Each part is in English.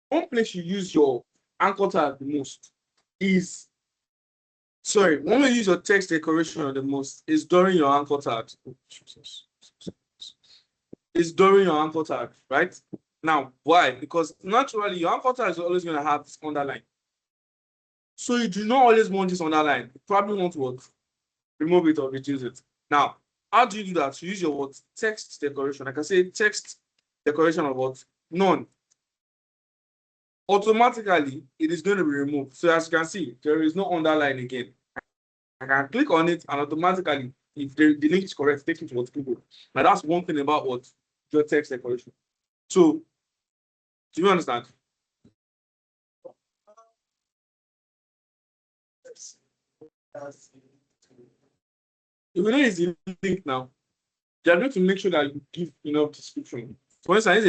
one place you use your anchor tag the most is, sorry, when you use your text decoration the most is during your anchor tag. Oh, Jesus. It's during your anchor tag, right? Now, why? Because naturally your anchor tag is always going to have this underline. So you do not always want this underline. You probably want what? Remove it or reduce it. Now, how do you do that? You use your what? Text decoration. I can say text decoration of what? None. Automatically, it is going to be removed. So as you can see, there is no underline again. I can click on it and automatically, if the link is correct, take it to what Google. Now that's one thing about what your text decoration. So, do you understand? If you know it's a link now, you are going to make sure that you give enough description. For instance,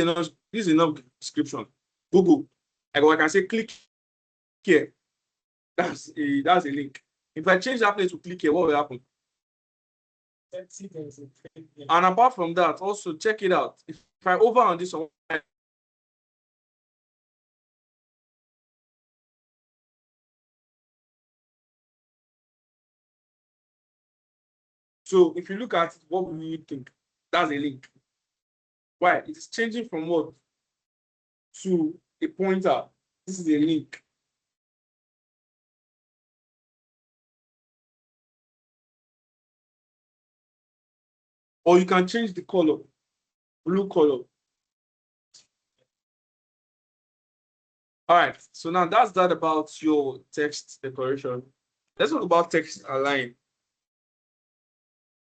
this is enough description. Google, I can say click here. That's a link. If I change that place to click here, what will happen? And apart from that, also check it out. If I over on this one, so if you look at it, what will you think? That's a link. Why? It is changing from what to a pointer. This is a link. Or you can change the color, blue color. All right, so now that's that about your text decoration. Let's talk about text align.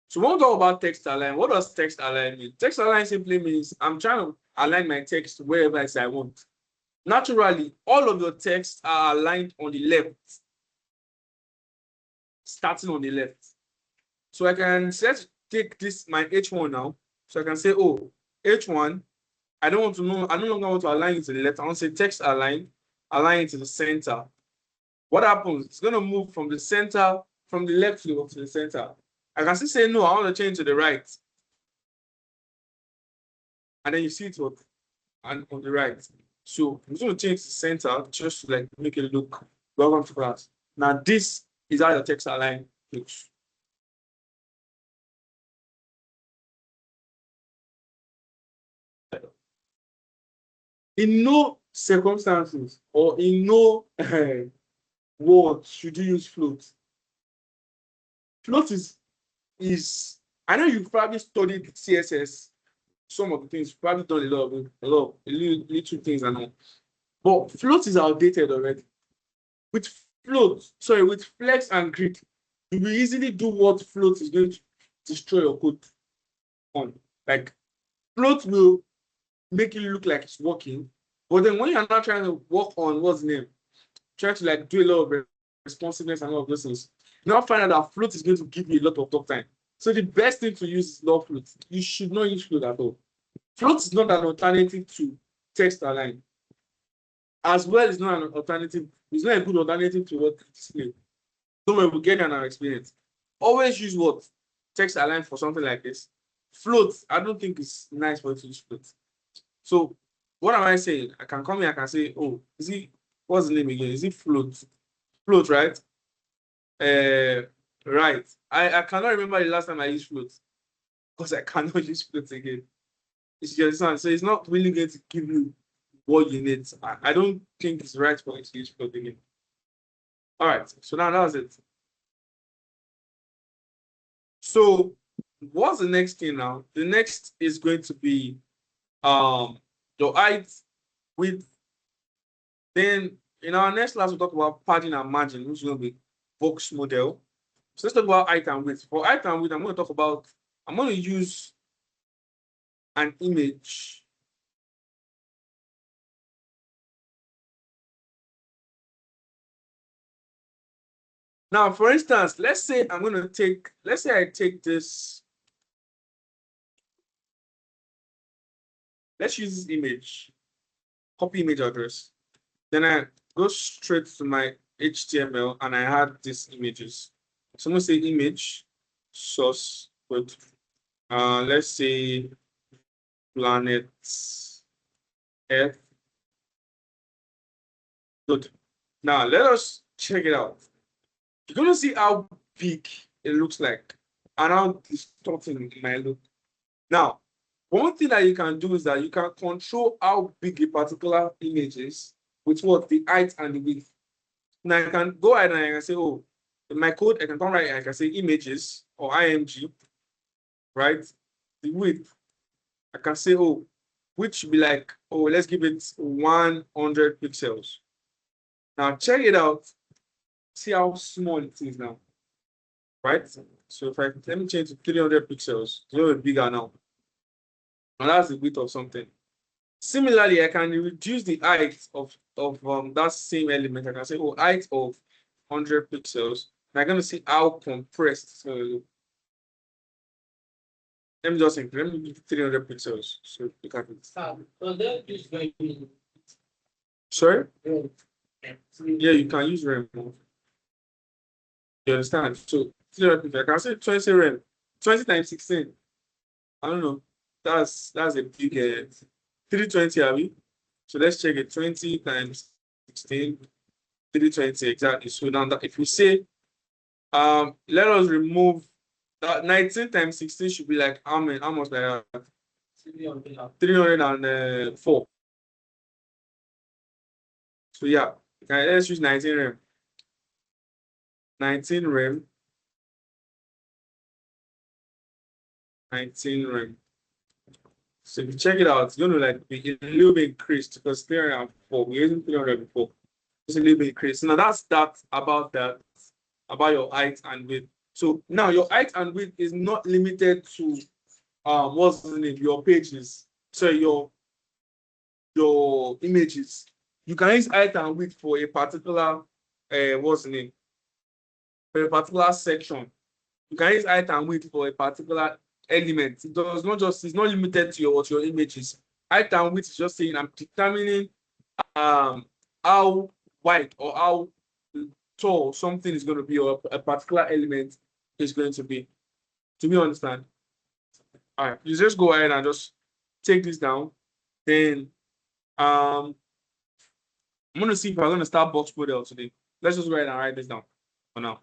So when we talk about text align, what does text align mean? Text align simply means I'm trying to align my text wherever I want. Naturally, all of your texts are aligned on the left, starting on the left. So I can take this, my H1 now. So I can say, oh, H1, I no longer want to align it to the left. I want to say text align it to the center. What happens? It's going to move from the center, from the left to the center. I can still say, no, I want to change to the right. And then you see it and on the right. So I'm going to change the center just to like make it look welcome to class. Now, this is how your text align looks. In no circumstances or in no words should you use float. Float is I know you've probably studied CSS, some of the things, you've probably done a lot of little things and all. But float is outdated already. With with flex and grid, you will easily do what float is going to destroy your code on. Like float will make it look like it's working, but then when you're not trying to work on what's the name, trying to like do a lot of responsiveness and all of those things, you now find out that float is going to give you a lot of talk time. So the best thing to use is not float. You should not use float at all. Float is not an alternative to text align. As well, it's not an alternative. It's not a good alternative to what display. Don't worry, we'll get an experience. Always use what? Text align for something like this. Float, I don't think it's nice for you to use float. So what am I saying? I can come here, I can say, oh, what's the name again? Is it float? Float, right? Right. I cannot remember the last time I used float because I cannot use float again. It's just so it's not really going to give you what you need. I don't think it's right for you to use float again. All right, so now that's it. So what's the next thing now? The next is going to be your height, width. Then in our next class, we'll talk about padding and margin, which is going to be box model. So let's talk about height and width. For height and width, I'm going to use an image. Now, for instance, let's say I take this. Let's use this image, copy image address. Then I go straight to my HTML and I add these images. So I'm going to say image source with let's say planet Earth Good. Now let us check it out. You're going to see how big it looks like and how distorting it might look. Now, one thing that you can do is that you can control how big a particular image is with what? The height and the width. Now I can go ahead and I can say, oh, in my code, I can come right, I can say images or IMG, right? The width, I can say, oh, which should be like, oh, let's give it 100 pixels. Now check it out. See how small it is now, right? So if let me change to 300 pixels, it's a little bit bigger now. And that's the width of something. Similarly, I can reduce the height of that same element. I can say, oh, height of 100 pixels. And I'm going to see how compressed. So let me just increase. Let me give 300 pixels. So look at it. Sorry? Yeah, you can use RAM. You understand? So 300 pixels. I can say 20 RAM. 20 times 16. I don't know. That's a big 320, are we? So let's check it. 20 times 16, 320 exactly. So now that if we say let us remove that 19 times 16 should be like how many? How much like 304. So yeah, okay, let's use 19 rem. 19 rem. 19 rem. So if you check it out, it's going to like be a little bit increased because 304. We're using 300 before. It's a little bit increased. Now that's that about your height and width. So now your height and width is not limited to what's the name? Your pages. So your images. You can use height and width for a particular what's the name? For a particular section. You can use height and width for a particular element. It does not just, it's not limited to your images. Height and width is just saying I'm determining how wide or how tall something is going to be, or a particular element is going to be. Do we understand? All right, you just go ahead and just take this down. Then I'm going to see if I'm going to start box model today. Let's just go ahead and write this down for now.